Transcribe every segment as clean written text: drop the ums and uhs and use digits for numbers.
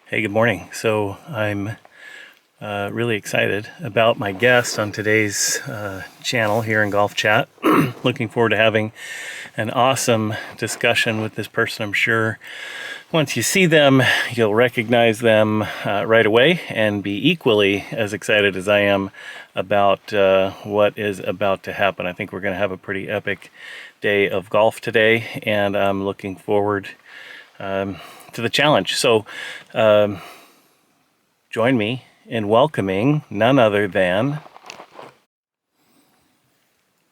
Hey, good morning. So I'm really excited about my guest on today's channel here in GolfChat. Looking forward to having an awesome discussion with this person. I'm sure once you see them, you'll recognize them right away and be equally as excited as I am about what is about to happen. I think we're going to have a pretty epic day of golf today, and I'm looking forward to the challenge. So join me in welcoming none other than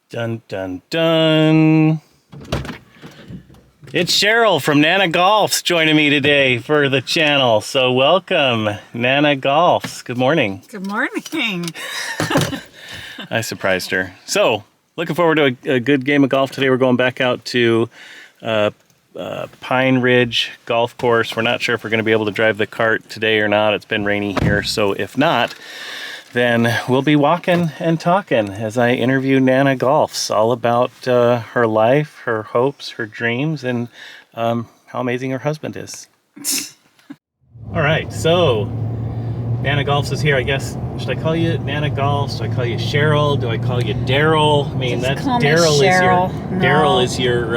dun dun dun. It's Cheryl from Nana Golfs joining me today for the channel. So welcome, Nana Golfs. Good morning. Good morning. I surprised her. So looking forward to a good game of golf today. We're going back out to Pine Ridge Golf Course. We're not sure if we're going to be able to drive the cart today or not. It's been rainy here, so if not, then we'll be walking and talking as I interview Nana Golfs all about her life, her hopes, her dreams, and how amazing her husband is. All right, so Nana Golfs is here. I guess, should I call you Nana Golfs? Do I call you Cheryl? Do I call you Daryl? I mean, Just that's call me Daryl. Cheryl. Daryl is your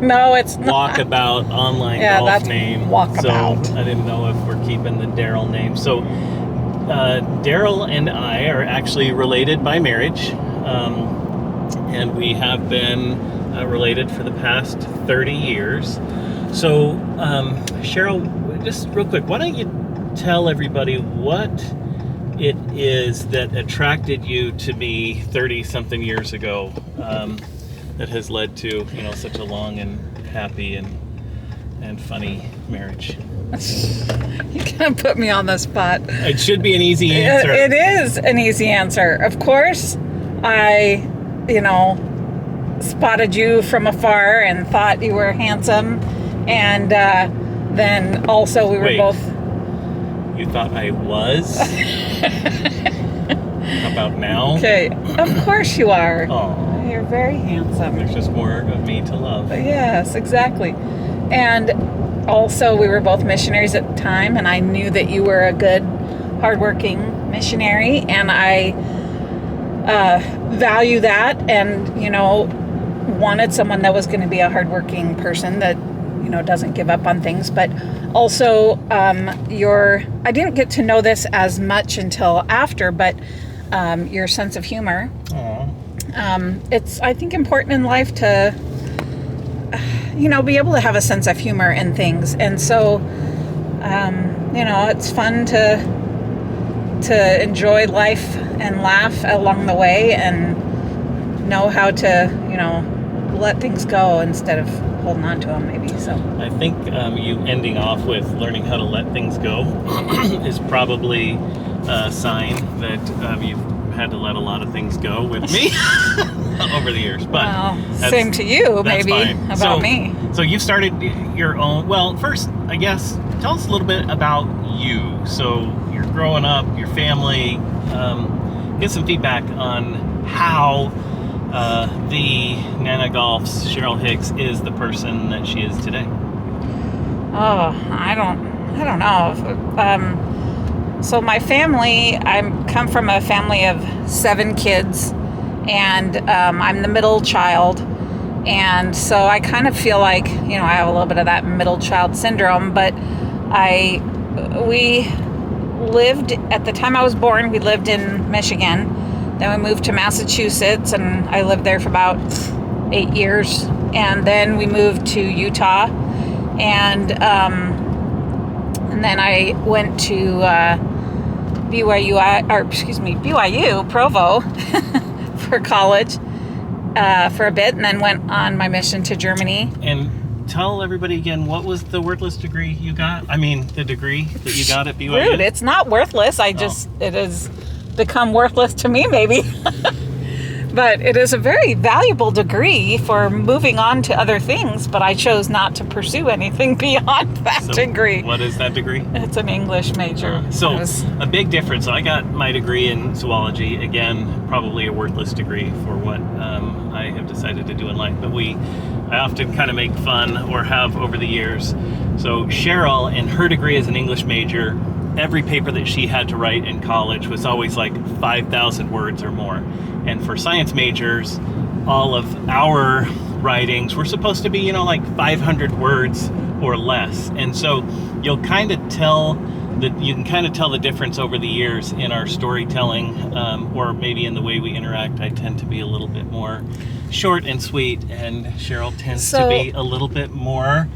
No, it's not. Walkabout online Yeah, golf that's name. Walkabout. So I didn't know if we're keeping the Daryl name. So Daryl and I are actually related by marriage, and we have been related for the past 30 years. So Cheryl, just real quick, why don't you tell everybody what it is that attracted you to me 30-something years ago, that has led to, you know, such a long and happy and funny marriage. You're going to put me on the spot. It should be an easy answer. It is an easy answer. Of course, I, spotted you from afar and thought you were handsome. And then also we were Wait. both... You thought I was? How about now? Okay, of course you are. Oh, You're very handsome. there's just more of me to love. Yes, exactly. And also, we were both missionaries at the time, and I knew that you were a good, hardworking missionary, and I value that, and, wanted someone that was going to be a hardworking person that, doesn't give up on things. But also, I didn't get to know this as much until after, but your sense of humor. Aww. It's, I think, important in life to be able to have a sense of humor in things. And so, it's fun to enjoy life and laugh along the way and know how to, let things go instead of holding on to them, maybe. So I think you ending off with learning how to let things go is probably a sign that you've had to let a lot of things go with me over the years. But same to you, maybe, fine. about me. So you started your own. Well, first, I guess, tell us a little bit about you. So you're growing up, your family. Get some feedback on how the Nana Golf's Cheryl Hicks is the person that she is today. Oh, I don't know. So my family, I come from a family of 7 kids, and I'm the middle child. And so I kind of feel like, I have a little bit of that middle child syndrome, but we lived, at the time I was born, we lived in Michigan. Then we moved to Massachusetts, and I lived there for about 8 years. And then we moved to Utah, and then I went to BYU, Provo, for college for a bit, and then went on my mission to Germany. And tell everybody again, what was the worthless degree you got? I mean, the degree that you got at BYU? Rude, it's not worthless. It has become worthless to me, maybe. But it is a very valuable degree for moving on to other things, but I chose not to pursue anything beyond that degree. What is that degree? It's an English major. A big difference. So I got my degree in zoology. Again, probably a worthless degree for what I have decided to do in life. But I often kind of make fun, or have over the years, So Cheryl, in her degree as an English major, every paper that she had to write in college was always like 5,000 words or more. And for science majors, all of our writings were supposed to be, you know, like 500 words or less. And so you'll kind of tell you can kind of tell the difference over the years in our storytelling, or maybe in the way we interact. I tend to be a little bit more short and sweet, and Cheryl tends to be a little bit more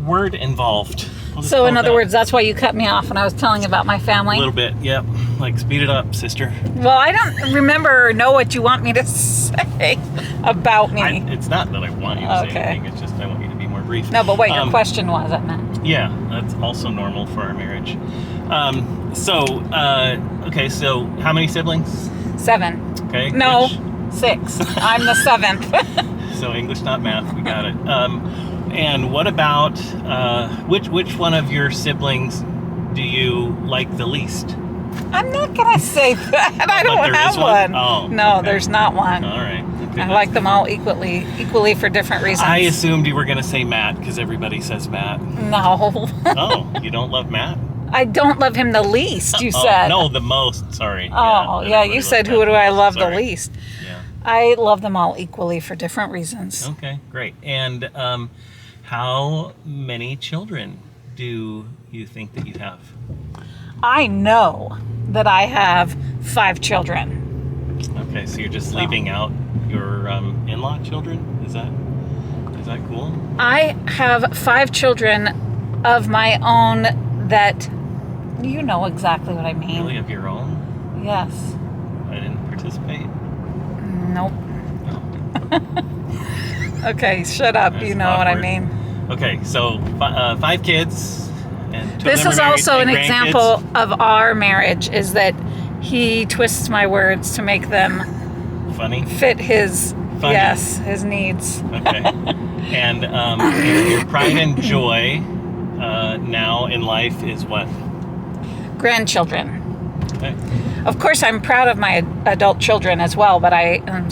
word involved. So in other words, that's why you cut me off when I was telling about my family? A little bit, yep. Like, speed it up, sister. Well, I don't remember or know what you want me to say about me. It's not that I want you to say anything, it's just I want you to be more brief. No, but what your question was, I meant. Yeah, that's also normal for our marriage. Okay, so how many siblings? 7. Okay. No, 6. I'm the 7th. So English, not math, we got it. And what about, which one of your siblings do you like the least? I'm not going to say that. I don't have one. Oh, no, okay. There's not one. All right. I like them all equally for different reasons. I assumed you were going to say Matt, because everybody says Matt. No. Oh, you don't love Matt? I don't love him the least, you said. No, the most, sorry. Oh, yeah, you said who do I love the least? Yeah. I love them all equally for different reasons. Okay, great. And how many children do you think that you have? I know that I have 5 children. Okay, so you're just leaving out your in-law children? Is that cool? I have 5 children of my own that, you know exactly what I mean. Really, of your own? Yes. I didn't participate? Nope. No. Okay, shut up. That's you know awkward. what I mean. Okay, so 5 kids, and 2 This of them is are married, also an and example of our marriage, is that he twists my words to make them funny fit his Funny. Yes, his needs. Okay. And your pride and joy now in life is what? Grandchildren. Okay. Of course, I'm proud of my adult children as well, but I am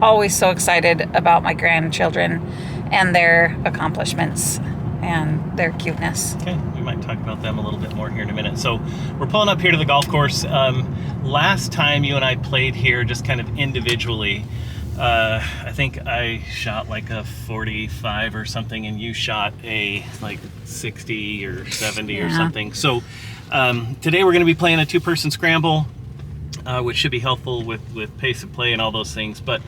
always so excited about my grandchildren and their accomplishments and their cuteness. Okay, we might talk about them a little bit more here in a minute. So we're pulling up here to the golf course. Last time you and I played here just kind of individually, I think I shot like a 45 or something, and you shot a like 60 or 70 or something. So today we're going to be playing a 2-person scramble, which should be helpful with pace of play and all those things. But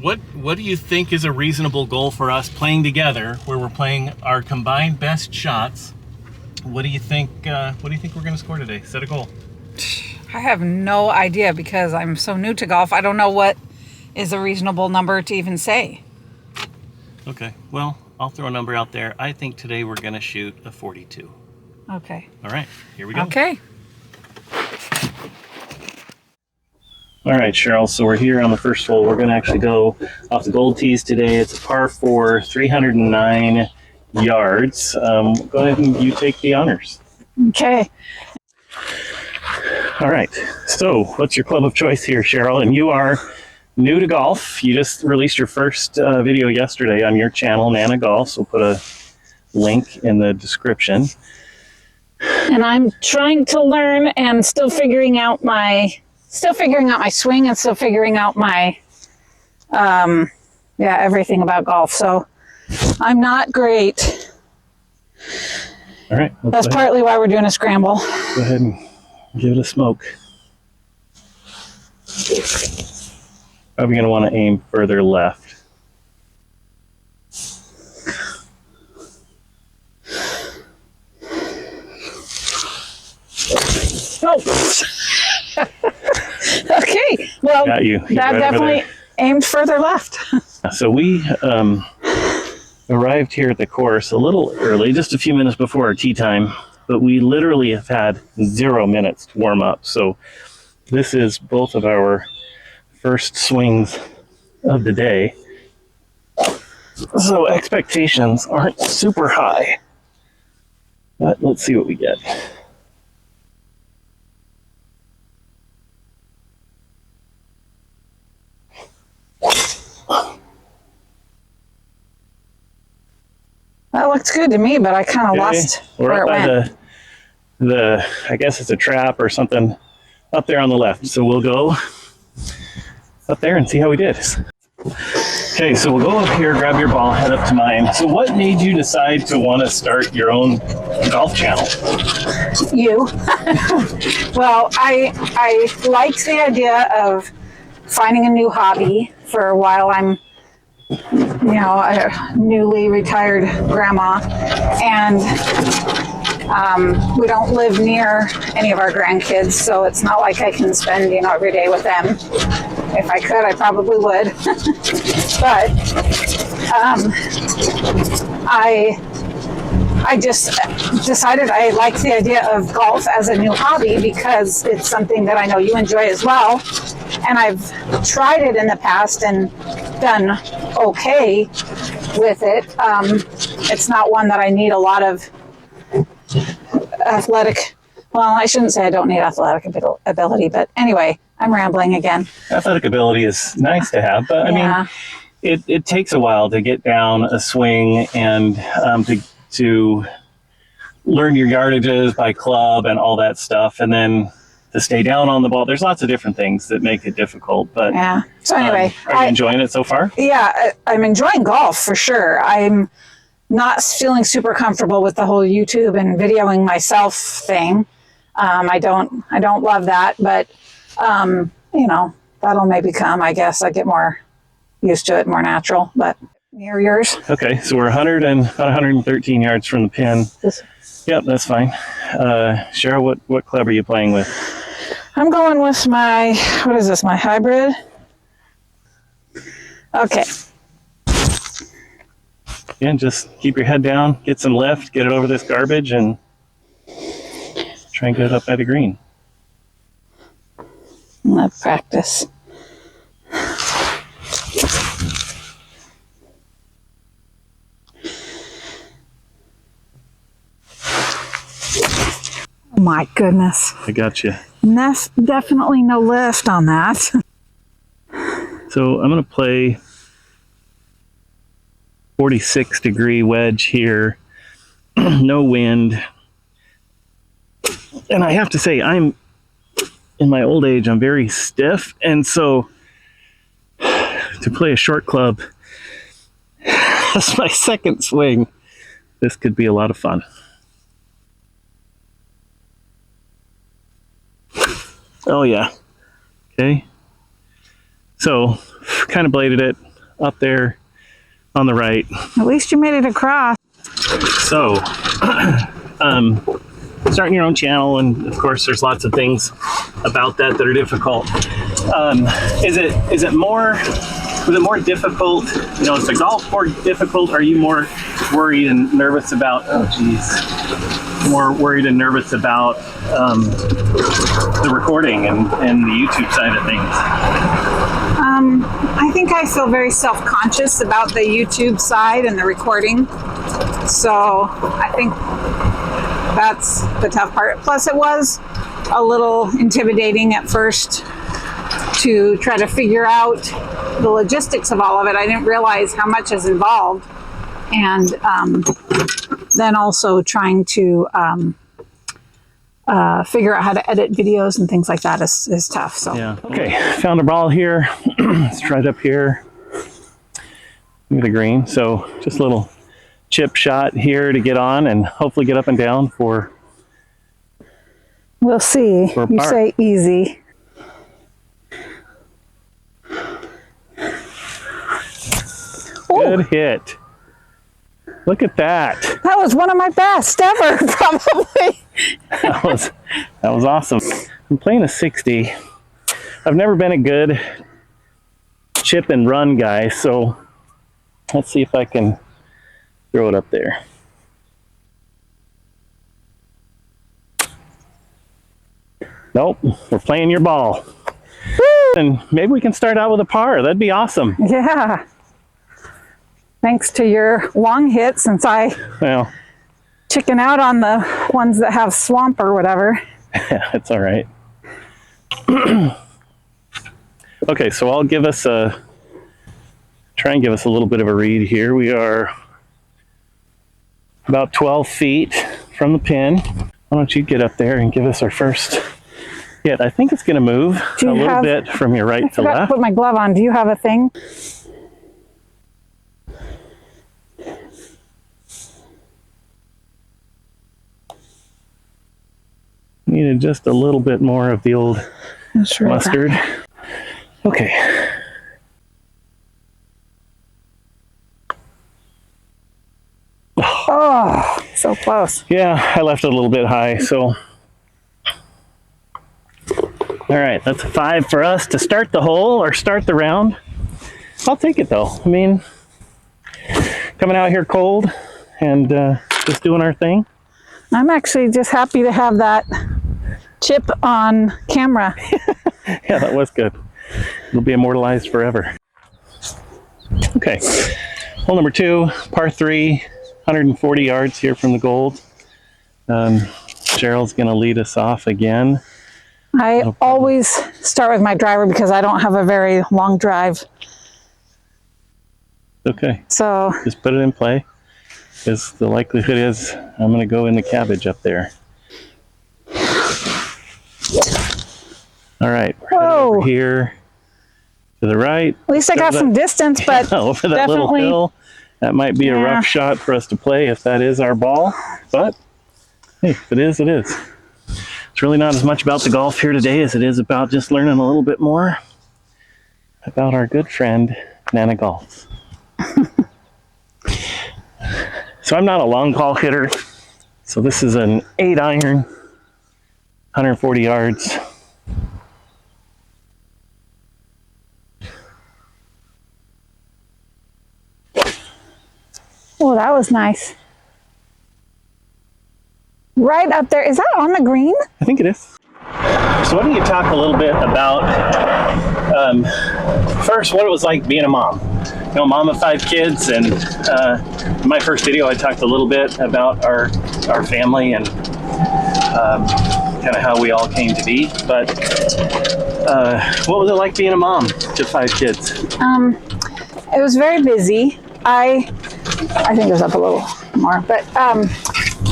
what do you think is a reasonable goal for us playing together, where we're playing our combined best shots? What do you think? What do you think we're going to score today? Set a goal. I have no idea because I'm so new to golf. I don't know what is a reasonable number to even say. Okay, well, I'll throw a number out there. I think today we're going to shoot a 42. Okay. All right, here we go. Okay. All right, Cheryl, so we're here on the first hole. We're going to actually go off the gold tees today. It's a par 4, 309 yards. Go ahead and you take the honors. Okay. All right, so what's your club of choice here, Cheryl? And you are new to golf. You just released your first video yesterday on your channel, Nana Golf, so we'll put a link in the description. And I'm trying to learn and still figuring out my swing and still figuring out my everything about golf. So I'm not great. All right. That's partly why we're doing a scramble. Go ahead and give it a smoke. Probably going to want to aim further left. Oh. Okay. Well, Got you. That definitely aimed further left. So we arrived here at the course a little early, just a few minutes before our tee time, but we literally have had 0 minutes to warm up. So this is both of our first swings of the day. So expectations aren't super high, but let's see what we get. That looks good to me, but I kind of lost We're where up it by went. the, I guess it's a trap or something up there on the left. So we'll go up there and see how we did. Okay, so we'll go up here, grab your ball, head up to mine. So what made you decide to want to start your own golf channel? You. Well, I liked the idea of finding a new hobby for while I'm, a newly retired grandma, and we don't live near any of our grandkids, so it's not like I can spend, every day with them. If I could, I probably would. But I just decided I like the idea of golf as a new hobby because it's something that I know you enjoy as well. And I've tried it in the past and done okay with it. It's not one that I need a lot of athletic. Well, I shouldn't say I don't need athletic ability, but anyway, I'm rambling again. Athletic ability is nice to have, but I mean, it takes a while to get down a swing and to learn your yardages by club and all that stuff, and then to stay down on the ball. There's lots of different things that make it difficult, but yeah. So anyway, are you enjoying it so far? Yeah, I'm enjoying golf for sure. I'm not feeling super comfortable with the whole YouTube and videoing myself thing. I don't love that, but that'll maybe come. I guess I get more used to it, more natural. But near yours. Okay, so we're about 113 yards from the pin. Yep, that's fine. Cheryl, what club are you playing with? I'm going with my hybrid? Okay. Yeah, just keep your head down, get some lift, get it over this garbage, and try and get it up by the green. Let's practice. Oh my goodness. I got you. Definitely no lift on that. So I'm going to play 46-degree wedge here. No wind. And I have to say, in my old age, I'm very stiff. And so to play a short club, that's my second swing. This could be a lot of fun. Oh yeah. Okay. So kind of bladed it up there on the right. At least you made it across. So, starting your own channel, and of course there's lots of things about that are difficult. Was it more difficult, is the golf more difficult? Are you more worried and nervous about, more worried and nervous about the recording and the YouTube side of things? I think I feel very self-conscious about the YouTube side and the recording. So I think that's the tough part. Plus it was a little intimidating at first to try to figure out the logistics of all of it. I didn't realize how much is involved. And then also trying to figure out how to edit videos and things like that is tough. So yeah. Okay, found a ball here. It's right up here. Look at the green. So just a little chip shot here to get on and hopefully get up and down for. We'll see. You say easy. Good hit. Look at that. That was one of my best ever, probably. That was awesome. I'm playing a 60. I've never been a good chip and run guy, so let's see if I can throw it up there. Nope, we're playing your ball. Woo! And maybe we can start out with a par. That'd be awesome. Yeah. Thanks to your long hit, since I chicken out on the ones that have swamp or whatever. Yeah, it's all right. Okay, so I'll try and give us a little bit of a read here. We are about 12 feet from the pin. Why don't you get up there and give us our first hit? I think it's going to move a little bit from your right to left. To put my glove on. Do you have a thing? Needed just a little bit more of the old mustard. Okay. Oh, so close. Yeah, I left it a little bit high, so. All right, that's a 5 for us to start the hole or start the round. I'll take it though. I mean, coming out here cold and just doing our thing. I'm actually just happy to have that chip on camera. Yeah, that was good. It'll be immortalized forever. Okay, hole number 2, par 3, 140 yards here from the gold. Cheryl's gonna lead us off again. I always start with my driver because I don't have a very long drive. Okay, so just put it in play, because the likelihood is I'm gonna go in the cabbage up there. All right, we're over here to the right. At least I got some distance, but over that little hill. That might be a rough shot for us to play if that is our ball, but hey, if it is, it is. It's really not as much about the golf here today as it is about just learning a little bit more about our good friend, Nana Golf. So I'm not a long ball hitter, so this is an 8-iron, 140 yards. Oh, that was nice. Right up there. Is that on the green? I think it is. So why don't you talk a little bit about, first, what it was like being a mom. You know, mom of 5 kids, and in my first video I talked a little bit about our family and kind of how we all came to be. But what was it like being a mom to 5 kids? It was very busy. I think it was up a little more, but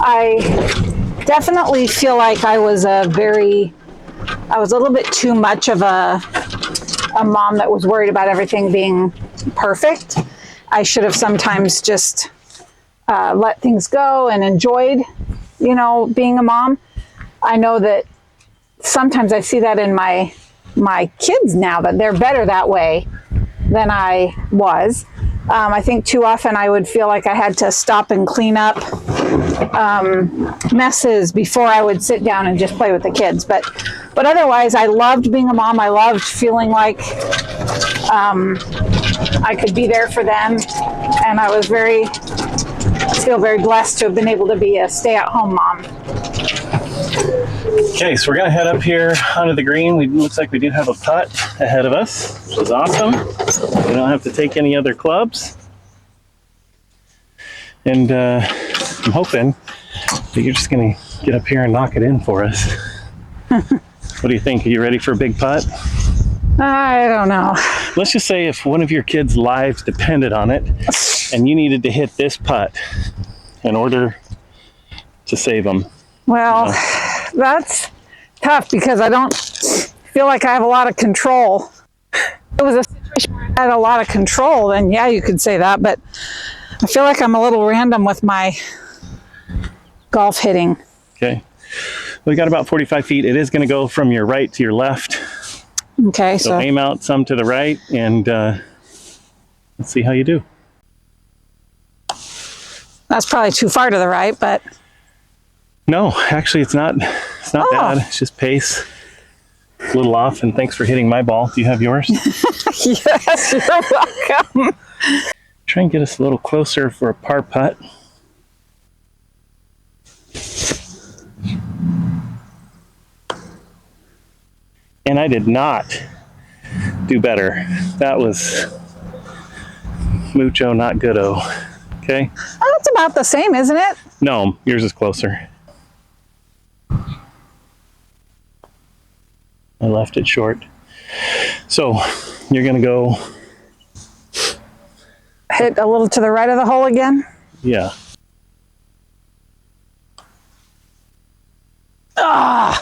I definitely feel like I was a little bit too much of a mom that was worried about everything being perfect. I should have sometimes just let things go and enjoyed, you know, being a mom. I know that sometimes I see that in my kids now, that they're better that way than I was. I think too often I would feel like I had to stop and clean up messes before I would sit down and just play with the kids. But otherwise, I loved being a mom. I loved feeling like I could be there for them. And I feel very blessed to have been able to be a stay-at-home mom. Okay, so we're gonna head up here onto the green. Looks like we do have a putt ahead of us, which is awesome. We don't have to take any other clubs. And I'm hoping that you're just gonna get up here and knock it in for us. What do you think? Are you ready for a big putt? I don't know. Let's just say if one of your kids' lives depended on it and you needed to hit this putt in order to save them. Well, you know, that's tough because I don't feel like I have a lot of control. If it was a situation where I had a lot of control, then yeah, you could say that, but I feel like I'm a little random with my golf hitting. Okay. We got about 45 feet. It is going to go from your right to your left. Okay. So aim out some to the right and let's see how you do. That's probably too far to the right, but. No, actually it's not bad. It's just pace. A little off, and thanks for hitting my ball. Do you have yours? Yes, you're welcome. Try and get us a little closer for a par putt. And I did not do better. That was mucho, not good-o. Okay? Oh, it's about the same, isn't it? No, yours is closer. I left it short. So you're going to go... Hit a little to the right of the hole again? Yeah.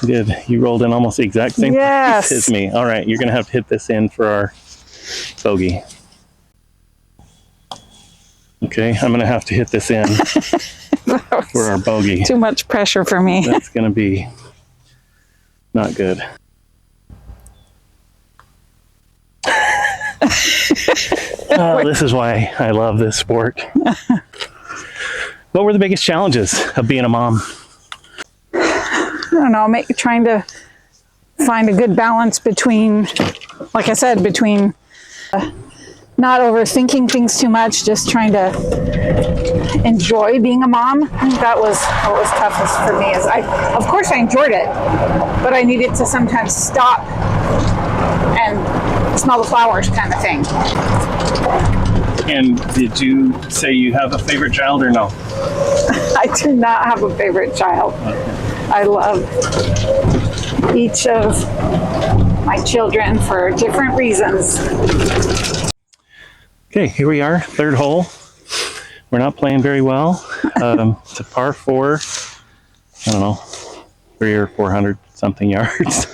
Good. You rolled in almost the exact same place as me. All right, you're going to have to hit this in for our bogey. Okay, I'm going to have to hit this in for our bogey. Too much pressure for me. That's going to be not good. This is why I love this sport. What were the biggest challenges of being a mom? I don't know, trying to find a good balance between, like I said, between not overthinking things too much, just trying to enjoy being a mom. I think that was what was toughest for me. Of course I enjoyed it, but I needed to sometimes stop and smell the flowers kind of thing. And did you say you have a favorite child or no? I do not have a favorite child. Okay. I love each of my children for different reasons. Okay, here we are, third hole. We're not playing very well. It's a par 4, I don't know, 300 or 400 something yards.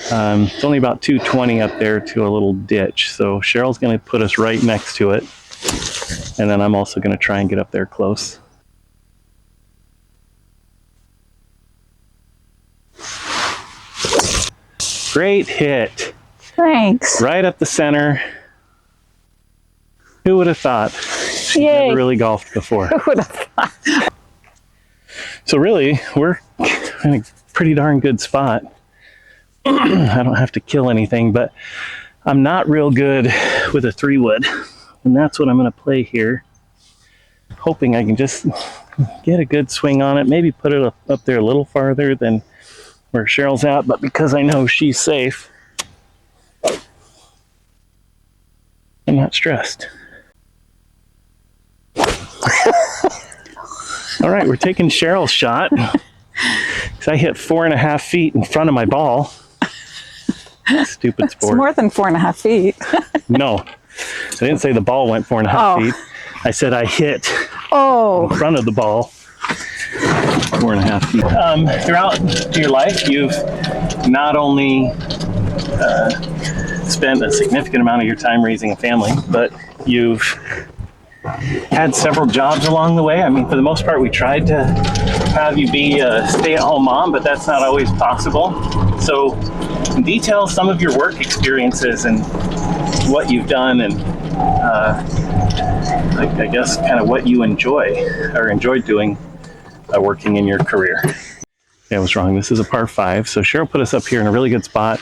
It's only about 220 up there to a little ditch. So Cheryl's going to put us right next to it. And then I'm also going to try and get up there close. Great hit. Thanks. Right up the center. Who would have thought? She's Yay. never really golfed before. Who would have thought? So really, we're in a pretty darn good spot. I don't have to kill anything, but I'm not real good with a 3-wood. And that's what I'm going to play here. Hoping I can just get a good swing on it. Maybe put it up there a little farther than where Cheryl's at, but because I know she's safe, I'm not stressed. All right, we're taking Cheryl's shot. Because I hit 4.5 feet in front of my ball. Stupid sport. It's more than 4.5 feet. No, I didn't say the ball went 4.5 feet. I said I hit in front of the ball 4.5 feet. Throughout your life, you've not only spent a significant amount of your time raising a family, but you've had several jobs along the way. I mean, for the most part, we tried to have you be a stay-at-home mom, but that's not always possible. So detail some of your work experiences and what you've done, and I guess kind of what you enjoy or enjoyed doing working in your career. Yeah, I was wrong. This is a par 5. So Cheryl put us up here in a really good spot.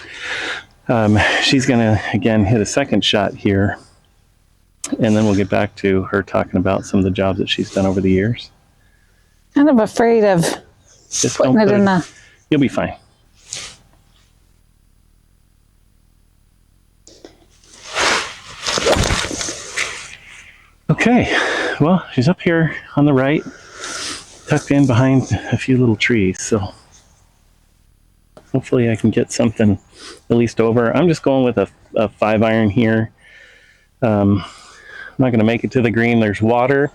She's going to, again, hit a second shot here. And then we'll get back to her talking about some of the jobs that she's done over the years. Kind of afraid of Just putting it in the... You'll be fine. Okay, well, she's up here on the right, tucked in behind a few little trees, so hopefully I can get something at least over. I'm just going with a 5-iron here. I'm not going to make it to the green. There's water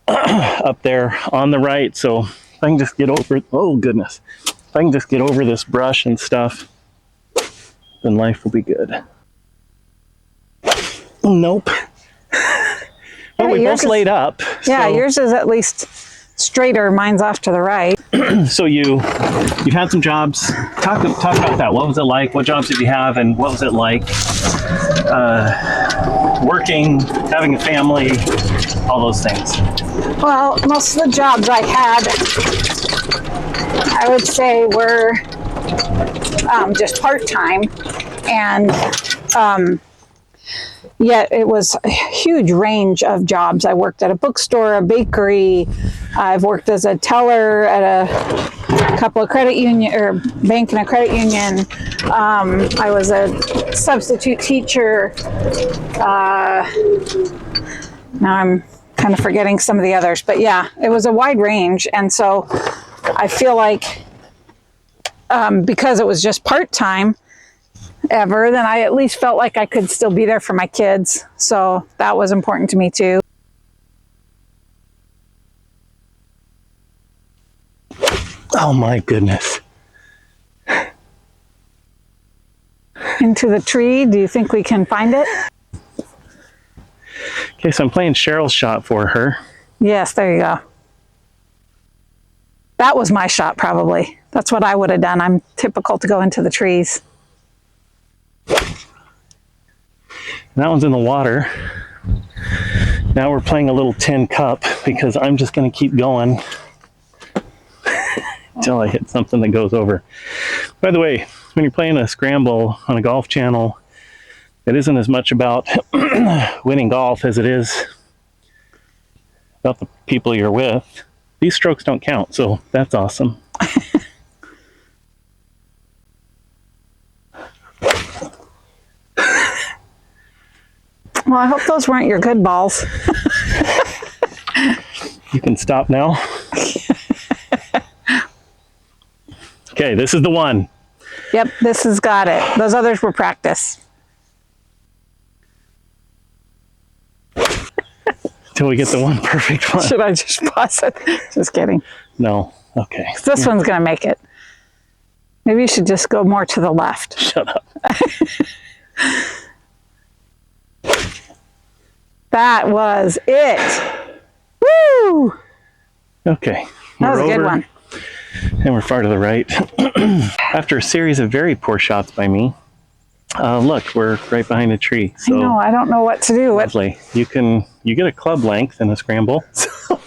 up there on the right, so if I can just get over, oh goodness, if I can just get over this brush and stuff, then life will be good. Nope. Well, we both laid up. Yeah, yours is at least straighter. Mine's off to the right. So you've had some jobs. Talk about that. What was it like? What jobs did you have, and what was it like working, having a family, all those things? Well, most of the jobs I had, I would say, were just part-time, and yet it was a huge range of jobs. I worked at a bookstore, a bakery. I've worked as a teller at a couple of credit union or bank and a credit union. I was a substitute teacher. Now I'm kind of forgetting some of the others, but yeah, it was a wide range. And so I feel like because it was just part-time, then I at least felt like I could still be there for my kids. So that was important to me too. Oh my goodness. into the tree. Do you think we can find it? Okay, so I'm playing Cheryl's shot for her. Yes, there you go. That was my shot, probably. That's what I would have done. I'm typical to go into the trees. That one's in the water. Now we're playing a little tin cup because I'm just going to keep going until I hit something that goes over. By the way, when you're playing a scramble on a golf channel, it isn't as much about winning golf as it is about the people you're with. These strokes don't count, so that's awesome. Well, I hope those weren't your good balls. You can stop now. Okay, this is the one. Yep, this has got it. Those others were practice. Till we get the one perfect one. Should I just pause it? Just kidding. No. Okay. This one's going to make it. Maybe you should just go more to the left. Shut up. That was it. Woo! Okay. That was a good over, one. And we're far to the right. After a series of very poor shots by me, look, we're right behind a tree. So I know. I don't know what to do. lovely. You get a club length in a scramble. So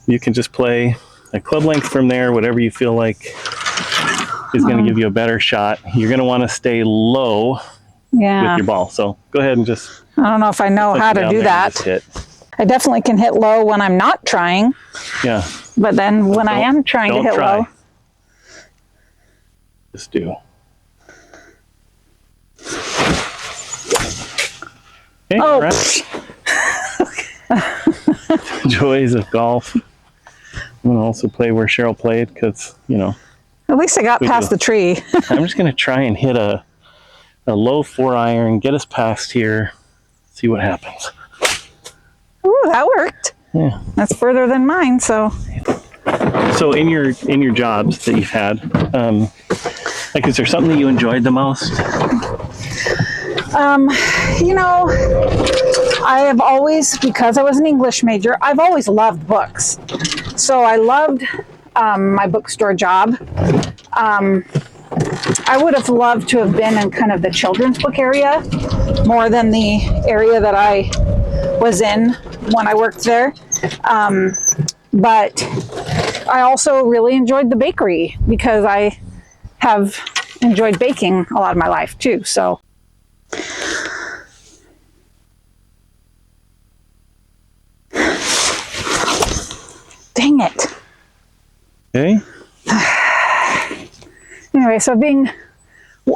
you can just play a club length from there, whatever you feel like is going to give you a better shot. You're going to want to stay low with your ball. So go ahead and just... I don't know if I know how to do that. I definitely can hit low when I'm not trying. Yeah. But then when I am trying to hit low. Just do. Okay, Oh. Joys of golf. I'm going to also play where Cheryl played because, At least I got past the tree. I'm just going to try and hit a low 4-iron, get us past here, see what happens. Ooh, that worked. Yeah. That's further than mine, so. So in your jobs that you've had, is there something that you enjoyed the most? I have always, because I was an English major, I've always loved books. So I loved my bookstore job. I would have loved to have been in kind of the children's book area more than the area that I was in when I worked there. But I also really enjoyed the bakery because I have enjoyed baking a lot of my life too. So. Dang it. Okay. Anyway, so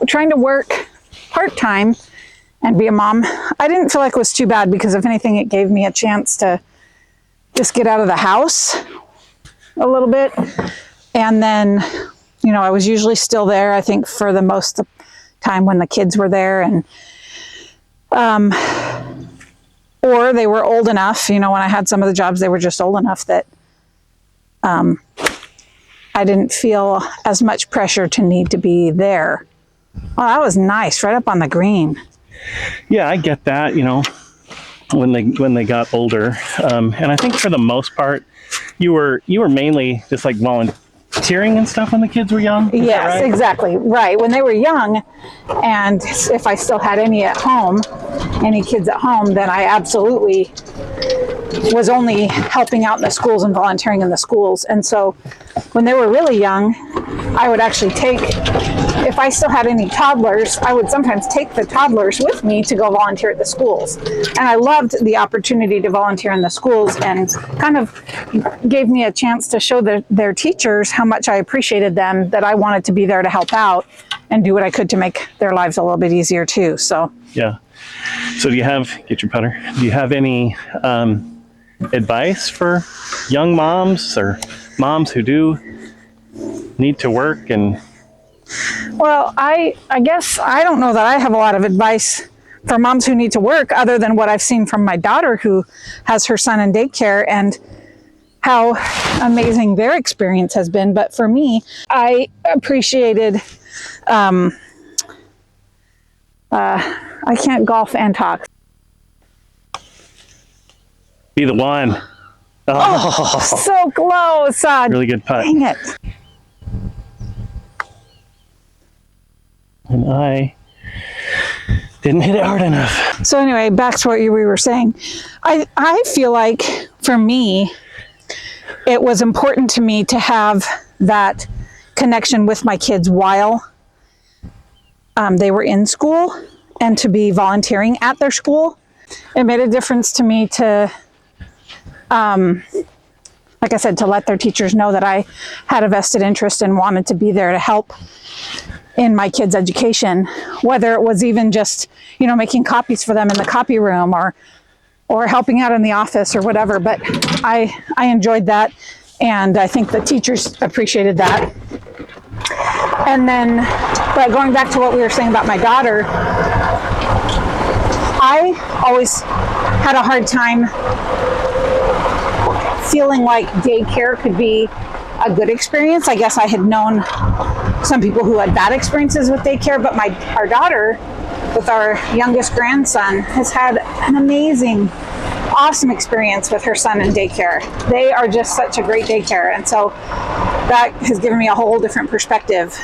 trying to work part-time and be a mom, I didn't feel like it was too bad because if anything, it gave me a chance to just get out of the house a little bit. And then, I was usually still there, I think, for the most of the time when the kids were there. And, or they were old enough, when I had some of the jobs, they were just old enough that, I didn't feel as much pressure to need to be there. Oh, that was nice, right up on the green. Yeah, I get that, when they got older. And I think for the most part, you were mainly just like volunteering and stuff when the kids were young. Yes, right? Exactly. Right. When they were young, and if I still had any kids at home, then I absolutely was only helping out in the schools and volunteering in the schools. And so when they were really young, I would actually if I still had any toddlers, I would sometimes take the toddlers with me to go volunteer at the schools. And I loved the opportunity to volunteer in the schools and kind of gave me a chance to show their teachers how much I appreciated them, that I wanted to be there to help out and do what I could to make their lives a little bit easier too. So. Yeah. So get your putter. Do you have any advice for young moms or moms who do need to work? And well, I guess I don't know that I have a lot of advice for moms who need to work other than what I've seen from my daughter who has her son in daycare and how amazing their experience has been. But for me, I appreciated I can't golf and talk. Be the one. Oh, so close. Really good putt. Dang it. And I didn't hit it hard enough. So anyway, back to what we were saying. I feel like for me, it was important to me to have that connection with my kids while they were in school and to be volunteering at their school. It made a difference to me to, like I said, to let their teachers know that I had a vested interest and wanted to be there to help in my kids' education, whether it was even just, making copies for them in the copy room or helping out in the office or whatever. But I enjoyed that, and I think the teachers appreciated that. And then, but going back to what we were saying about my daughter, I always had a hard time feeling like daycare could be a good experience. I guess I had known some people who had bad experiences with daycare, but our daughter, with our youngest grandson, has had an amazing, awesome experience with her son in daycare. They are just such a great daycare, and so that has given me a whole different perspective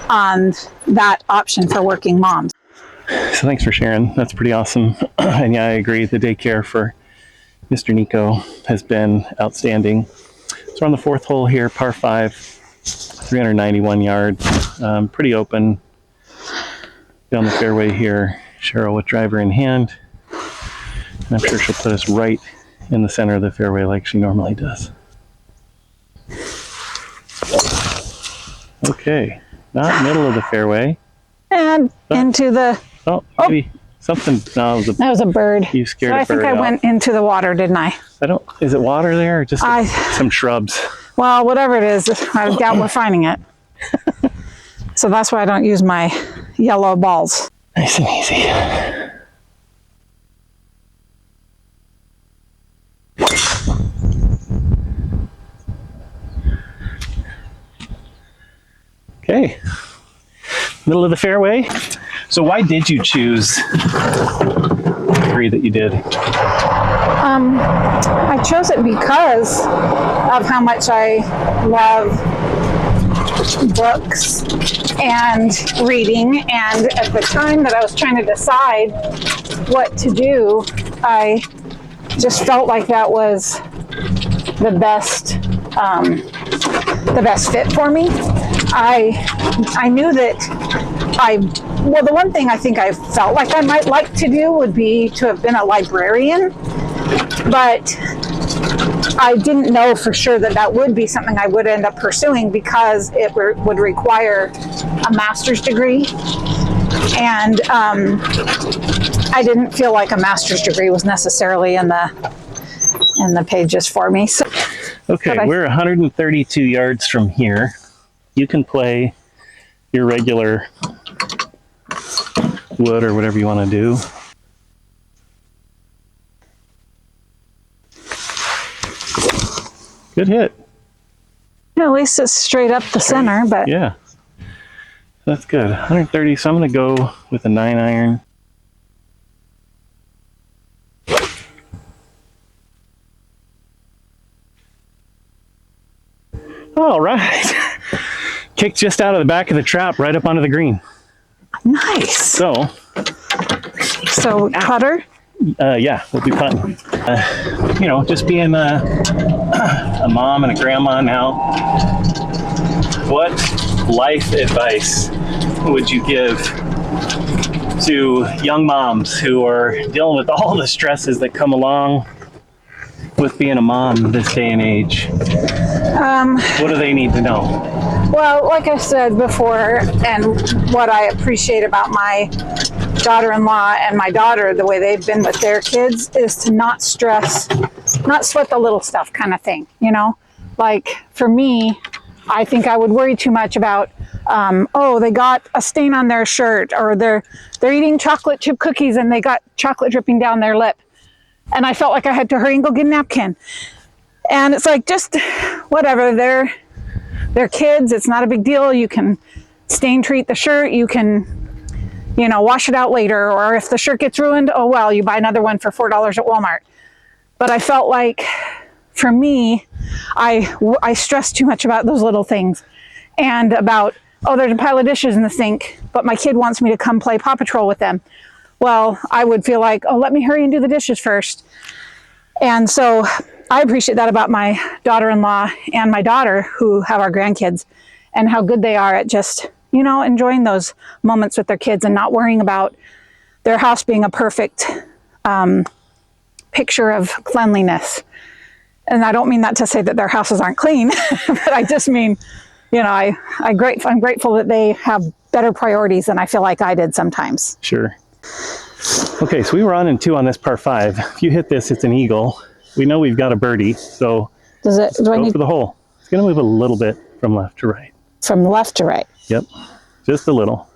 on that option for working moms. So thanks for sharing. That's pretty awesome. And yeah, I agree. The daycare for Mr. Nico has been outstanding. So we're on the fourth hole here, par 5, 391 yards. Pretty open down the fairway here. Cheryl with driver in hand. And I'm sure she'll put us right in the center of the fairway like she normally does. Okay, not middle of the fairway. And into the... Oh, maybe something... No, that was a bird. You scared a bird. I think I went into the water, didn't I? Is it water there or just some shrubs? Well, whatever it is, I doubt we're finding it. So that's why I don't use my yellow balls. Nice and easy. Okay, middle of the fairway. So why did you choose the 3 that you did? I chose it because of how much I love books and reading, and at the time that I was trying to decide what to do, I just felt like that was the best fit for me. I knew that the one thing I think I felt like I might like to do would be to have been a librarian, but I didn't know for sure that would be something I would end up pursuing because it would require a master's degree, and I didn't feel like a master's degree was necessarily in the pages for me. So, okay, we're 132 yards from here. You can play your regular wood or whatever you want to do. Good hit. Yeah, at least it's straight up the center, but yeah, that's good. 130. So I'm going to go with a 9-iron. All right. Kicked just out of the back of the trap, right up onto the green. Nice. So putter? Yeah, we'll be putting. Just being a mom and a grandma now, what life advice would you give to young moms who are dealing with all the stresses that come along with being a mom this day and age? What do they need to know? Well, like I said before, and what I appreciate about my daughter-in-law and my daughter, the way they've been with their kids, is to not sweat the little stuff kind of thing, Like, for me, I think I would worry too much about, they got a stain on their shirt, or they're eating chocolate chip cookies and they got chocolate dripping down their lip. And I felt like I had to hurry and go get a napkin. And it's like, just whatever, they're kids. It's not a big deal. You can stain treat the shirt. You can wash it out later. Or if the shirt gets ruined, oh well, you buy another one for $4 at Walmart. But I felt like, for me, I stressed too much about those little things. And about, oh, there's a pile of dishes in the sink, but my kid wants me to come play Paw Patrol with them. Well, I would feel like, oh, let me hurry and do the dishes first. And so I appreciate that about my daughter-in-law and my daughter, who have our grandkids, and how good they are at just, enjoying those moments with their kids and not worrying about their house being a perfect picture of cleanliness. And I don't mean that to say that their houses aren't clean, but I just mean, I'm grateful that they have better priorities than I feel like I did sometimes. Sure. Okay, so we were on in 2 on this par 5. If you hit this, it's an eagle. We know we've got a birdie, so do I need for the hole. It's going to move a little bit from left to right. From left to right? Yep, just a little.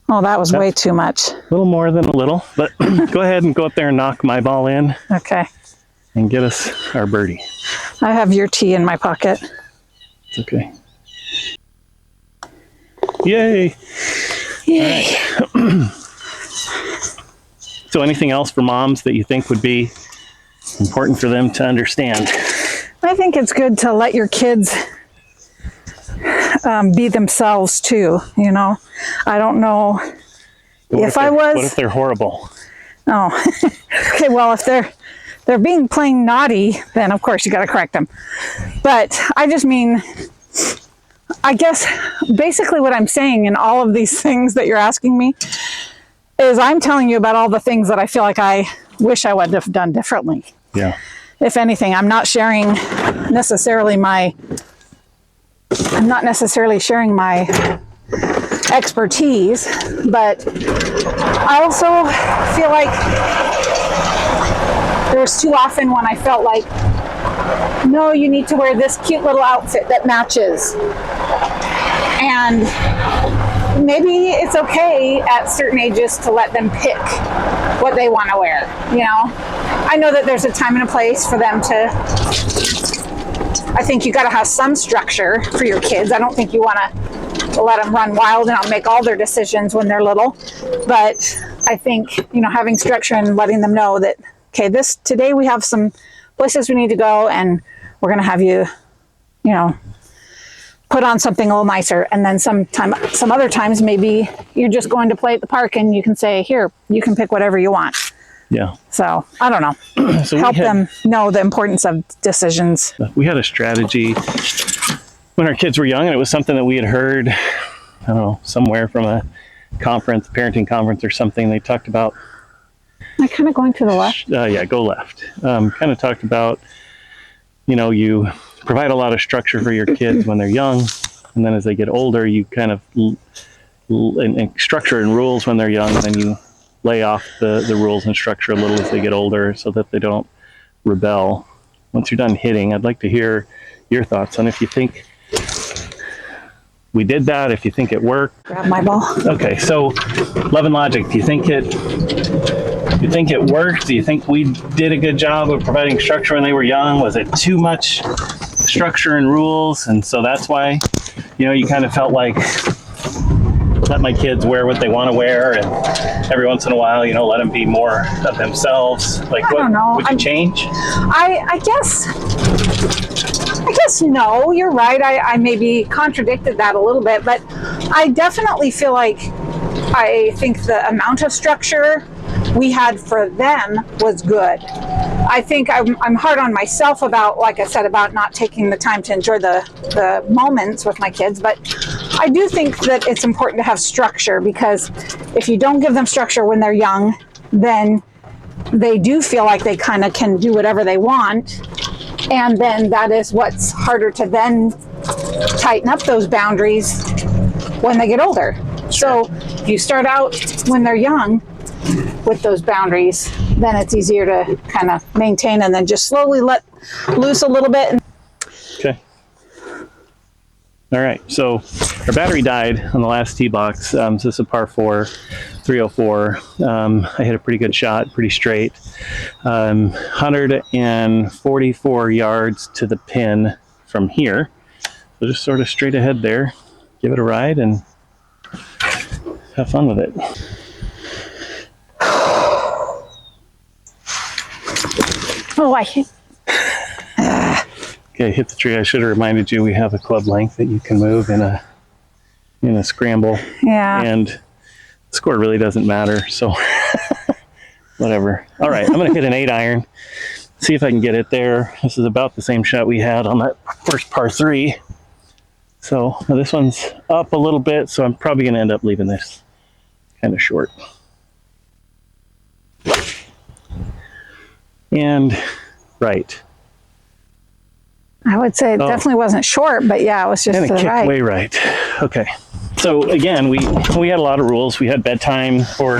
Oh, that was way too much. A little more than a little, but go ahead and go up there and knock my ball in. Okay. And get us our birdie. I have your tee in my pocket. It's okay. Yay! Yay! Right. So anything else for moms that you think would be important for them to understand? I think it's good to let your kids be themselves too, I don't know if I was... What if they're horrible? Oh, okay, well, if they're being plain naughty, then of course you got to correct them. But I just mean, I guess basically what I'm saying in all of these things that you're asking me is I'm telling you about all the things that I feel like I wish I would have done differently. Yeah. If anything, I'm not necessarily sharing my expertise, but I also feel like there was too often when I felt like, no, you need to wear this cute little outfit that matches. And maybe it's okay at certain ages to let them pick what they want to wear, I know that there's a time and a place for them to... I think you got to have some structure for your kids. I don't think you want to let them run wild and make all their decisions when they're little. But I think, having structure and letting them know that, okay, today we have some places we need to go, and we're going to have you, put on something a little nicer. And then some other times, maybe you're just going to play at the park and you can say, here, you can pick whatever you want. Yeah. So I don't know. So help them know the importance of decisions. We had a strategy when our kids were young, and it was something that we had heard, I don't know, somewhere from a conference, parenting conference or something. They talked about... Am I kind of going to the left? Yeah, go left. Kind of talked about, you provide a lot of structure for your kids when they're young, and then as they get older, you kind of and structure and rules when they're young, and then you lay off the rules and structure a little as they get older so that they don't rebel. Once you're done hitting, I'd like to hear your thoughts on if you think we did that, if you think it worked. Grab my ball. Okay, so Love and Logic, do you think it worked? Do you think we did a good job of providing structure when they were young? Was it too much structure and rules? And so that's why, you kind of felt like, let my kids wear what they want to wear, and every once in a while, let them be more of themselves. Like, I don't know. Would you change? I guess no, you're right. I maybe contradicted that a little bit, but I definitely feel like I think the amount of structure we had for them was good. I think I'm hard on myself about, like I said, about not taking the time to enjoy the moments with my kids, but I do think that it's important to have structure, because if you don't give them structure when they're young, then they do feel like they kind of can do whatever they want. And then that is what's harder to then tighten up those boundaries when they get older. Sure. So if you start out when they're young with those boundaries, then it's easier to kind of maintain and then just slowly let loose a little bit. Okay. All right, so our battery died on the last tee box. So this is a par 4, 304. I hit a pretty good shot, pretty straight. 144 yards to the pin from here. So just sort of straight ahead there. Give it a ride and have fun with it. Oh, I hit. Okay, hit the tree. I should have reminded you we have a club length that you can move in a scramble. Yeah. And the score really doesn't matter, so whatever. All right, I'm going to hit an 8-iron. See if I can get it there. This is about the same shot we had on that first par 3. So this one's up a little bit, so I'm probably going to end up leaving this kind of short. And right. I would say it definitely wasn't short, but yeah, it was just and it kicked right. way right. Okay. So again, we had a lot of rules. We had bedtime for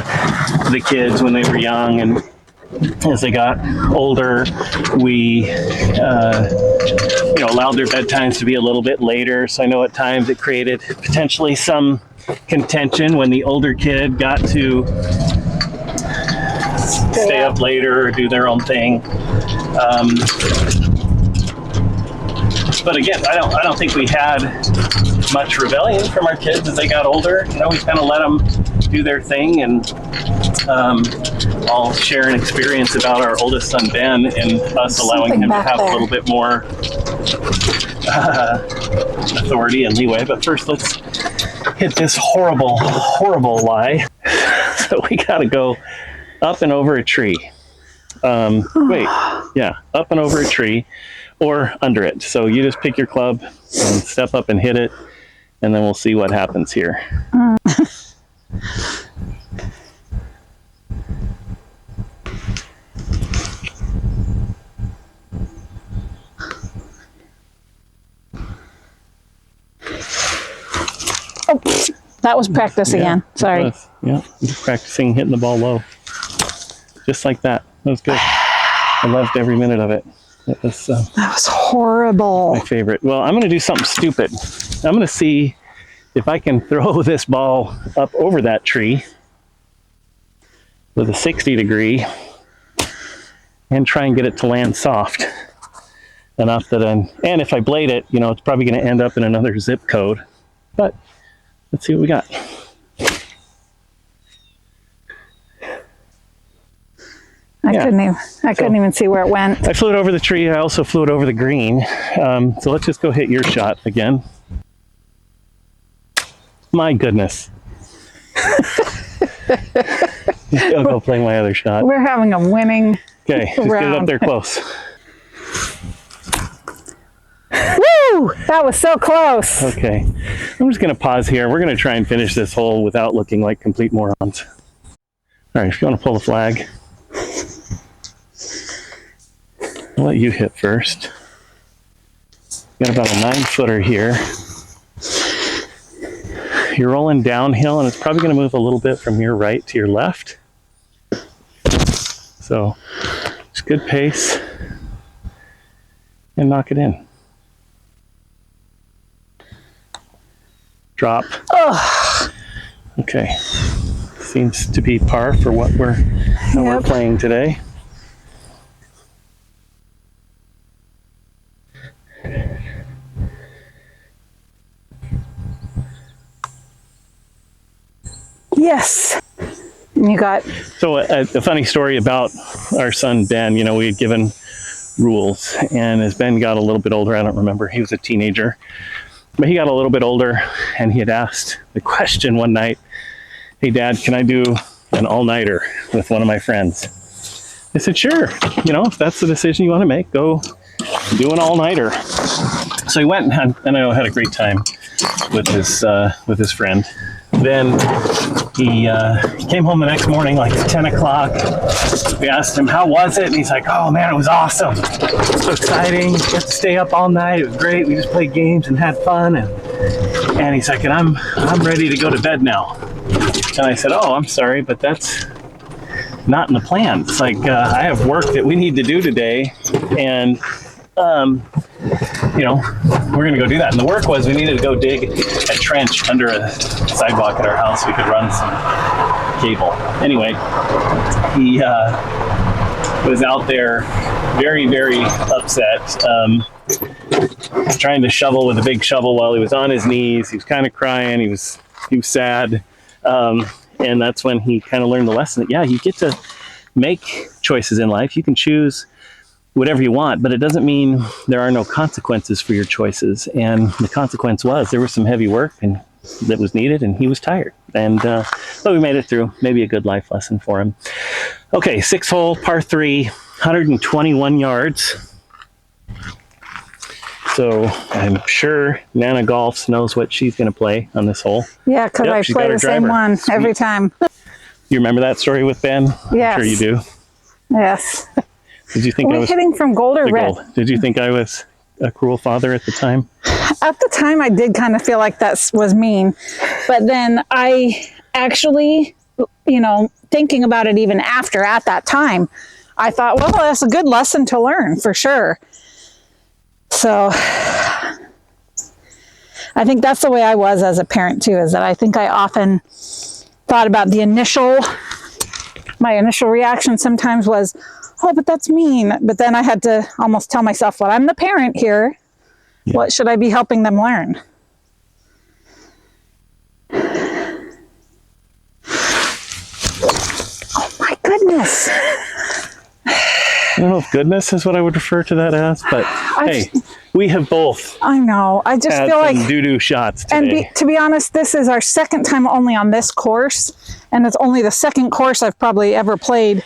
the kids when they were young, and as they got older, we allowed their bedtimes to be a little bit later. So I know at times it created potentially some contention when the older kid got to stay up later or do their own thing. But again, I don't think we had much rebellion from our kids as they got older. You know, we kind of let them do their thing, and I'll share an experience about our oldest son Ben and us allowing him to have a little bit more authority and leeway. But first, let's hit this horrible, horrible lie. So we got to go up and over a tree. Up and over a tree or under it. So you just pick your club and step up and hit it, and then we'll see what happens here. Oh, that was practice again. Sorry. Yeah, just practicing hitting the ball low. Just like that. That was good. I loved every minute of it. That was horrible. My favorite. Well, I'm going to do something stupid. I'm going to see if I can throw this ball up over that tree with a 60 degree and try and get it to land soft enough that and if I blade it, it's probably going to end up in another zip code. But let's see what we got. I couldn't even see where it went. I flew it over the tree. I also flew it over the green. So let's just go hit your shot again. My goodness. I'll go play my other shot. We're having a winning Okay, just get it up there close. Woo! That was so close. Okay, I'm just going to pause here. We're going to try and finish this hole without looking like complete morons. All right, if you want to pull the flag. I'll let you hit first. Got about a 9-footer here. You're rolling downhill, and it's probably going to move a little bit from your right to your left. So, it's good pace. And knock it in. Drop. Oh. Okay. Seems to be par for what we're playing today. Yes. You got... So a funny story about our son, Ben, we had given rules, and as Ben got a little bit older, I don't remember, he was a teenager, but he got a little bit older, and he had asked the question one night, "Hey Dad, can I do an all-nighter with one of my friends?" I said, "Sure, if that's the decision you want to make, go do an all-nighter." So he went and I had a great time with his friend. Then he came home the next morning, like at 10 o'clock. We asked him, "How was it?" And he's like, "Oh man, it was awesome. So exciting. Got to stay up all night. It was great. We just played games and had fun." And he's like, "And I'm ready to go to bed now." And I said, "Oh, I'm sorry, but that's not in the plan. It's like, I have work that we need to do today. And we're going to go do that." And the work was we needed to go dig a trench under a sidewalk at our house so we could run some cable. Anyway, he was out there very, very upset, trying to shovel with a big shovel while he was on his knees. He was kind of crying. He was sad. And that's when he kind of learned the lesson that, yeah, you get to make choices in life. You can choose whatever you want, but it doesn't mean there are no consequences for your choices. And the consequence was there was some heavy work and that was needed, and he was tired. And but we made it through. Maybe a good life lesson for him. Okay, 6-hole, par 3, 121 yards. So I'm sure Nana Golfs knows what she's going to play on this hole. Yeah, because I play the same one every time. You remember that story with Ben? Yes. I'm sure you do. Yes. Did you think I was hitting from gold or red? Gold. Did you think I was a cruel father at the time? At the time, I did kind of feel like that was mean. But then I actually, thinking about it even after at that time, I thought, well, that's a good lesson to learn for sure. So I think that's the way I was as a parent too, is that I think I often thought about my initial reaction sometimes was, oh, but that's mean. But then I had to almost tell myself, well, I'm the parent here. Yeah. What should I be helping them learn? Oh my goodness. I don't know if goodness is what I would refer to that as, but hey, we have both. I know. I just feel like doo-doo shots today. And to be honest, this is our second time only on this course, and it's only the second course I've probably ever played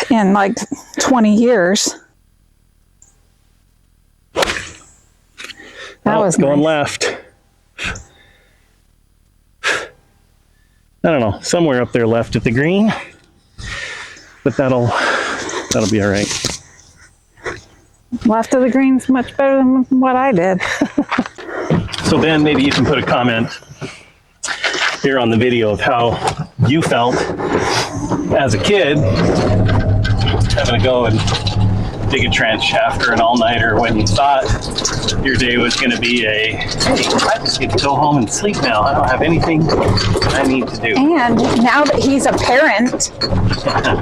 in like 20 years. That was going nice. Left. I don't know, somewhere up there left at the green. But that'll be all right. Left of the green's much better than what I did. So Ben, maybe you can put a comment here on the video of how you felt as a kid having to go and dig a trench after an all-nighter when you thought your day was going to be hey, I just get to go home and sleep now. I don't have anything I need to do. And now that he's a parent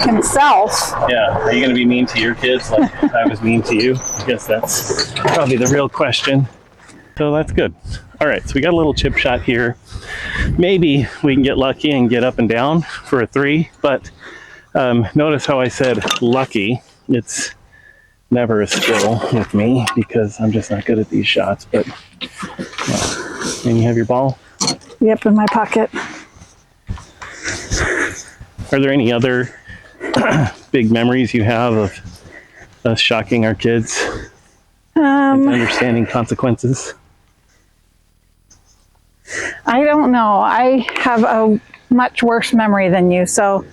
himself. Yeah, are you going to be mean to your kids like I was mean to you? I guess that's probably the real question. So that's good. All right, so we got a little chip shot here. Maybe we can get lucky and get up and down for a 3, but notice how I said lucky. It's never a skill with me because I'm just not good at these shots, but and you have your ball? Yep, in my pocket. Are there any other big memories you have of us shocking our kids into understanding consequences? I don't know. I have a much worse memory than you, so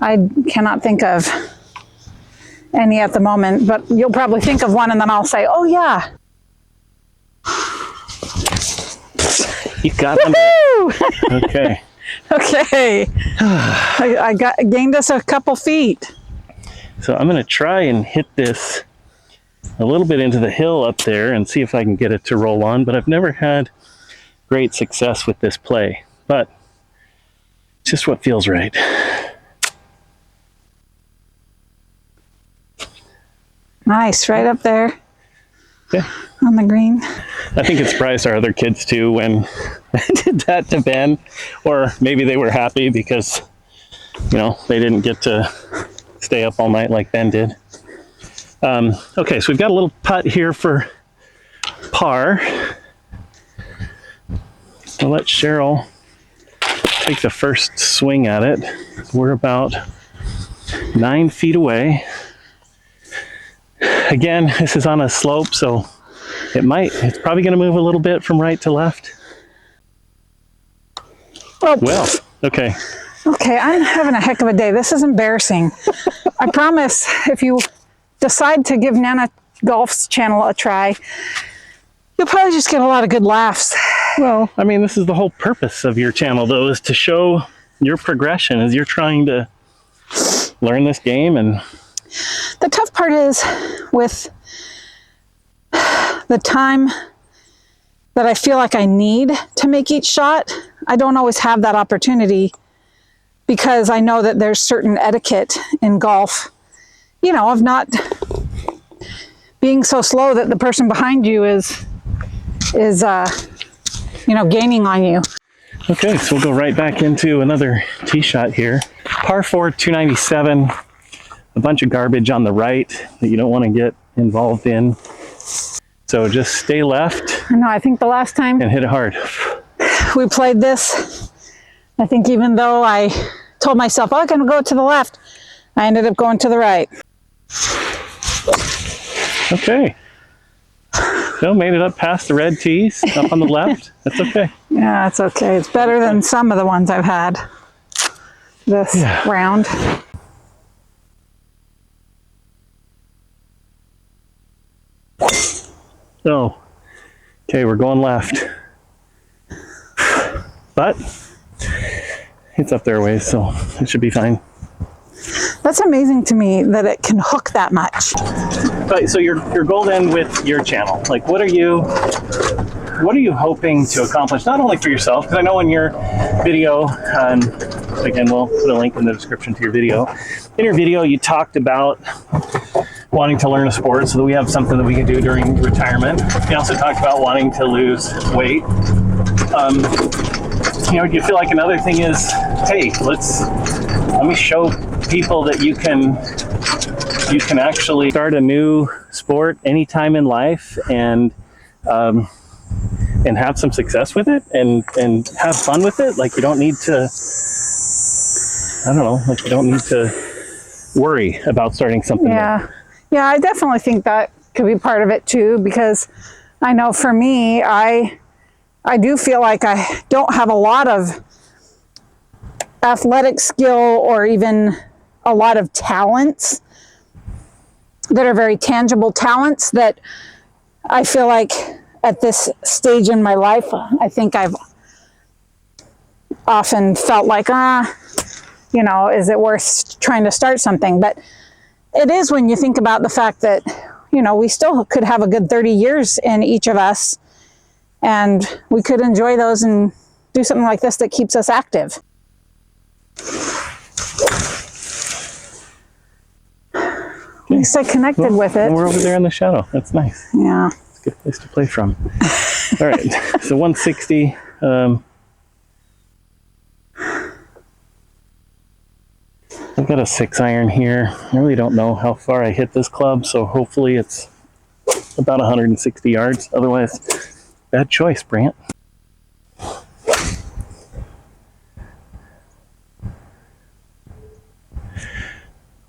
I cannot think of any at the moment, but you'll probably think of one and then I'll say, oh yeah. You got it. Okay. Okay. I gained us a couple feet. So I'm going to try and hit this a little bit into the hill up there and see if I can get it to roll on, but I've never had great success with this play, but it's just what feels right. Nice, right up there. Yeah. On the green. I think it surprised our other kids too when I did that to Ben, or maybe they were happy because, they didn't get to stay up all night like Ben did. Okay, so we've got a little putt here for par. I'll let Cheryl take the first swing at it. We're about 9 feet away. Again, this is on a slope, so it's probably going to move a little bit from right to left. Oh. Well, okay. Okay, I'm having a heck of a day. This is embarrassing. I promise if you decide to give Nana Golf's channel a try, you'll probably just get a lot of good laughs. Well, I mean, this is the whole purpose of your channel, though, is to show your progression as you're trying to learn this game. And the tough part is with the time that I feel like I need to make each shot, I don't always have that opportunity because I know that there's certain etiquette in golf, of not being so slow that the person behind you is gaining on you. Okay, so we'll go right back into another tee shot here. Par 4, 297. A bunch of garbage on the right that you don't want to get involved in. So just stay left. No, I think the last time and hit it hard. we played this, I think even though I told myself, oh, I'm going to go to the left, I ended up going to the right. Okay. So made it up past the red tees, up on the left. That's okay. Yeah, it's okay. It's better than some of the ones I've had this round. Oh, okay, we're going left. But it's up there a ways, so it should be fine. That's amazing to me that it can hook that much. But so your goal then with your channel, like what are you hoping to accomplish? Not only for yourself, because I know in your video, again, we'll put a link in the description to your video. In your video, you talked about wanting to learn a sport so that we have something that we can do during retirement. You also talked about wanting to lose weight. You know, do you feel like another thing is, hey, let me show people that you can actually start a new sport anytime in life and have some success with it and have fun with it. Like you don't need to, I don't know, like you don't need to worry about starting something new. Yeah, I definitely think that could be part of it too, because I know for me, I do feel like I don't have a lot of athletic skill or even a lot of talents that are very tangible talents that I feel like at this stage in my life, I think I've often felt like, you know, is it worth trying to start something? But it is when you think about the fact that, you know, we still could have a good 30 years in each of us, and we could enjoy those and do something like this that keeps us active. At least I connected with it. We're over there in the shadow. That's nice. Yeah. It's a good place to play from. All right, so 160. I've got a 6-iron here. I really don't know how far I hit this club, so hopefully it's about 160 yards. Otherwise, bad choice, Brant.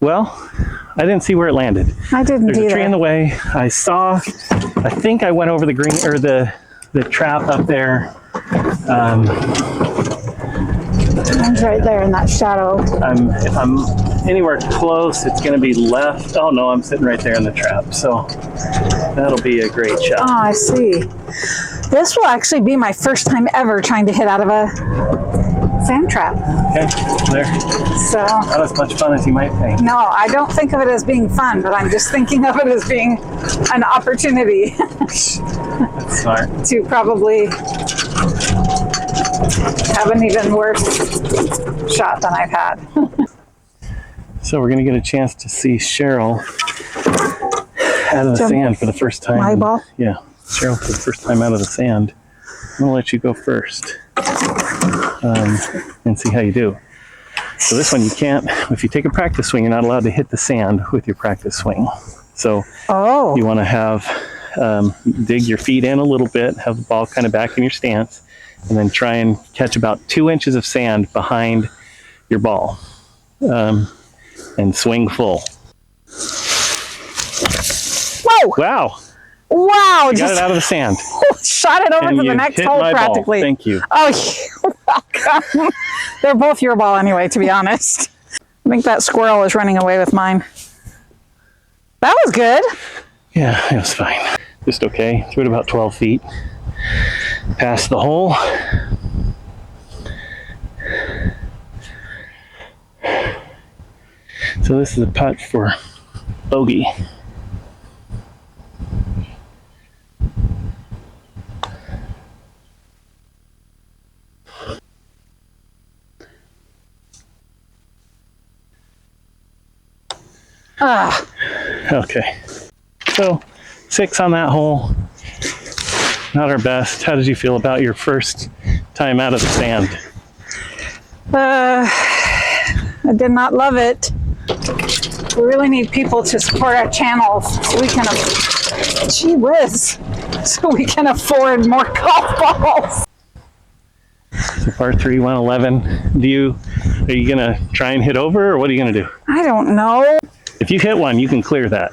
Well, I didn't see where it landed. I didn't There's either. a tree in the way. I think I went over the green, or the trap up there. Mine's right there in that shadow. If I'm anywhere close, it's going to be left. Oh no, I'm sitting right there in the trap. So that'll be a great shot. Oh, I see. This will actually be my first time ever trying to hit out of a sand trap. Okay, there. So Not as much fun as you might think. no, I don't think of it as being fun, but I'm just thinking of it as being an opportunity That's smart. to probably have an even worse shot than I've had. So we're going to get a chance to see Cheryl out of the sand for the first time. My ball? Yeah, Cheryl for the first time out of the sand. I'm going to let you go first and see how you do. So this one you can't, if you take a practice swing, you're not allowed to hit the sand with your practice swing. So you want to have, dig your feet in a little bit, have the ball kind of back in your stance, and then try and catch about 2 inches of sand behind your ball and swing full. Whoa! Wow. Wow! You got it out of the sand. Shot it over And to the you next hit hole my ball. practically. Thank you. Oh, you're welcome. They're both your ball anyway, to be honest. I think that squirrel is running away with mine. That was good. Yeah, it was fine. Just okay. Threw it about 12 feet. Past the hole. So this is a putt for bogey. Okay. So 6 on that hole. Not our best. How did you feel about your first time out of the sand? I did not love it. We really need people to support our channels so we can, gee whiz, so we can afford more golf balls. So par 3, 111. Are you gonna try and hit over, or what are you gonna do? I don't know. If you hit one, you can clear that.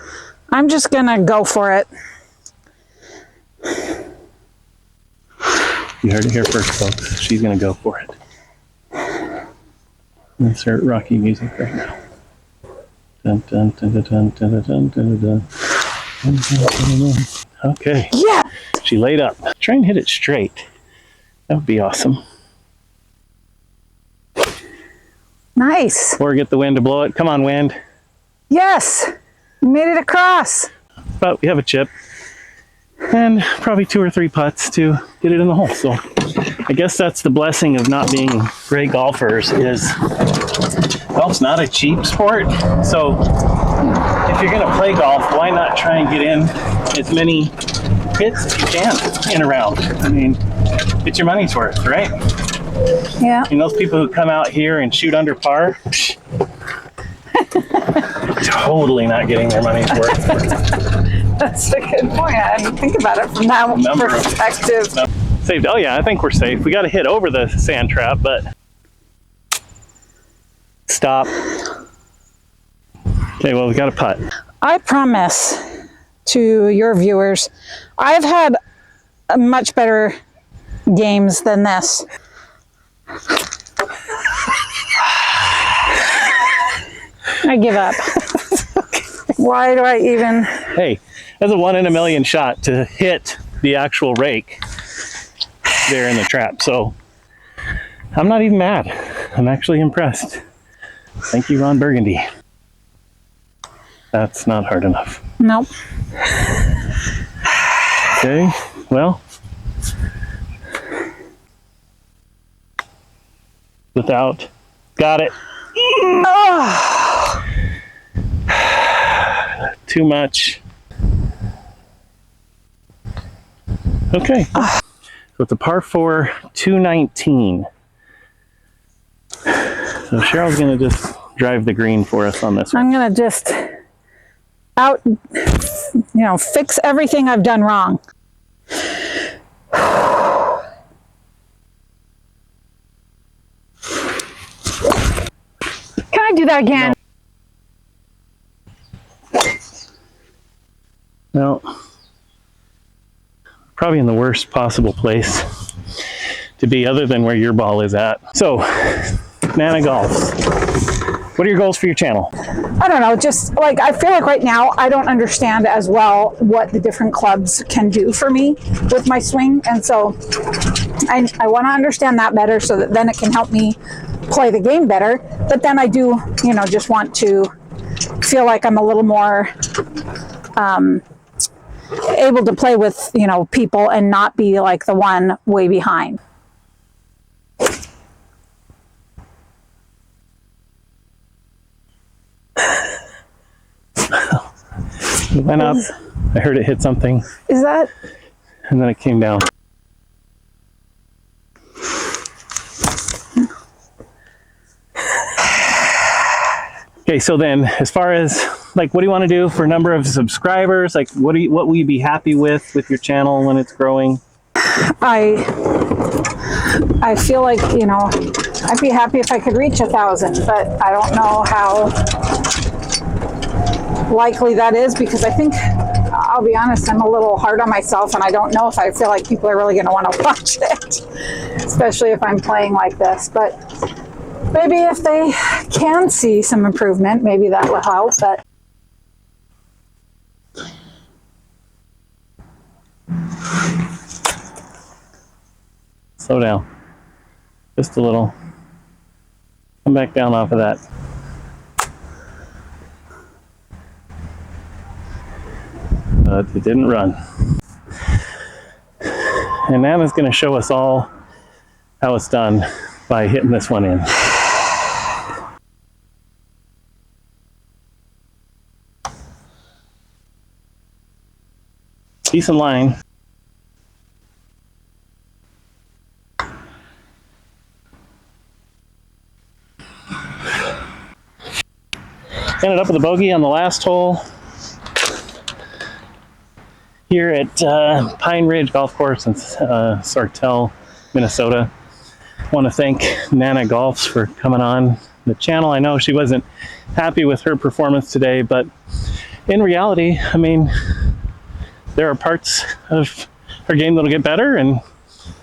I'm just gonna go for it. You heard it here first, folks. She's gonna go for it. Insert Rocky music right now. Dun, dun, dun, dun, dun, dun, dun, dun, dun, dun. Okay. Yeah. She laid up. Try and hit it straight. That would be awesome. Nice. Or get the wind to blow it. Come on, wind. Yes. We made it across. But we have a chip. And probably 2 or 3 putts to get it in the hole. So I guess that's the blessing of not being great golfers, is golf's not a cheap sport. So if you're gonna play golf, why not try and get in as many hits as you can in a round? I mean, get your money's worth, right? Yeah. And those people who come out here and shoot under par, totally not getting their money's worth. That's a good point. I didn't think about it from that perspective. Saved. Oh yeah, I think we're safe. We got to hit over the sand trap, but stop. Okay, well, we got a putt. I promise to your viewers, I've had much better games than this. I give up. Why do I even? Hey, that's a 1 in a million shot to hit the actual rake there in the trap. So I'm not even mad. I'm actually impressed. Thank you, Ron Burgundy. That's not hard enough. Nope. Okay, well, without, got it. Oh. Too much. Okay. So it's a par 4, 219. So Cheryl's going to just drive the green for us on this one. I'm going to just fix everything I've done wrong. Can I do that again? No. Well, probably in the worst possible place to be, other than where your ball is at. So, Nana Golfs, what are your goals for your channel? I don't know, just like, I feel like right now I don't understand as well what the different clubs can do for me with my swing, and so I want to understand that better so that then it can help me play the game better. But then I do, just want to feel like I'm a little more able to play with, people and not be like the one way behind. It went up. I heard it hit something. Is that? And then it came down. Okay, so then as far as like, what do you want to do for number of subscribers? Like, what will you be happy with your channel when it's growing? I feel like, I'd be happy if I could reach 1,000, but I don't know how likely that is, because I think, I'll be honest, I'm a little hard on myself, and I don't know if I feel like people are really going to want to watch it, especially if I'm playing like this. But maybe if they can see some improvement, maybe that will help. But slow down. Just a little. Come back down off of that. But it didn't run. And Nana's going to show us all how it's done by hitting this one in. Decent line. Ended up with a bogey on the last hole here at Pine Ridge Golf Course in Sartell, Minnesota. I want to thank Nana Golfs for coming on the channel. I know she wasn't happy with her performance today, but in reality, I mean, there are parts of her game that'll get better, and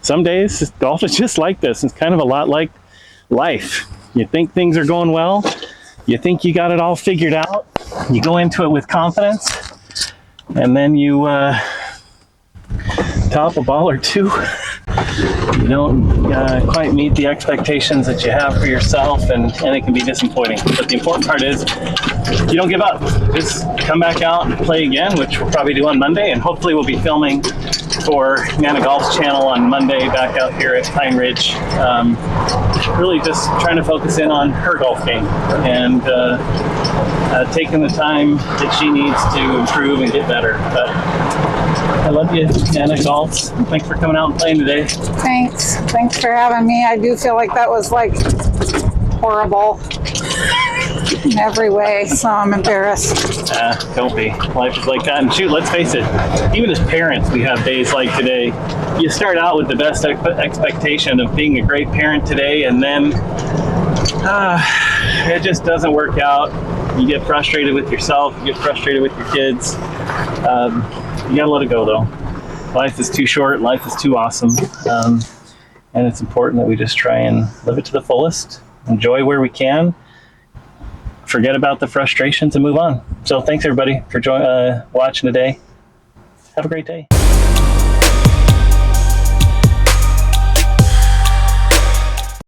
some days golf is just like this. It's kind of a lot like life. You think things are going well, you think you got it all figured out, you go into it with confidence, and then you top a ball or two. You don't quite meet the expectations that you have for yourself, and it can be disappointing. But the important part is you don't give up. Just come back out and play again, which we'll probably do on Monday, and hopefully we'll be filming for Nana Golf's channel on Monday back out here at Pine Ridge. Really just trying to focus in on her golf game and taking the time that she needs to improve and get better. But I love you, Nana Golf. Thanks for coming out and playing today. Thanks for having me. I do feel like that was like horrible in every way, so I'm embarrassed. Don't be. Life is like that. And shoot, let's face it, even as parents, we have days like today. You start out with the best expectation of being a great parent today, and then it just doesn't work out. You get frustrated with yourself, you get frustrated with your kids. You gotta let it go, though. Life is too short, life is too awesome, and it's important that we just try and live it to the fullest, enjoy where we can, forget about the frustrations, and move on. So thanks everybody for watching today. Have a great day.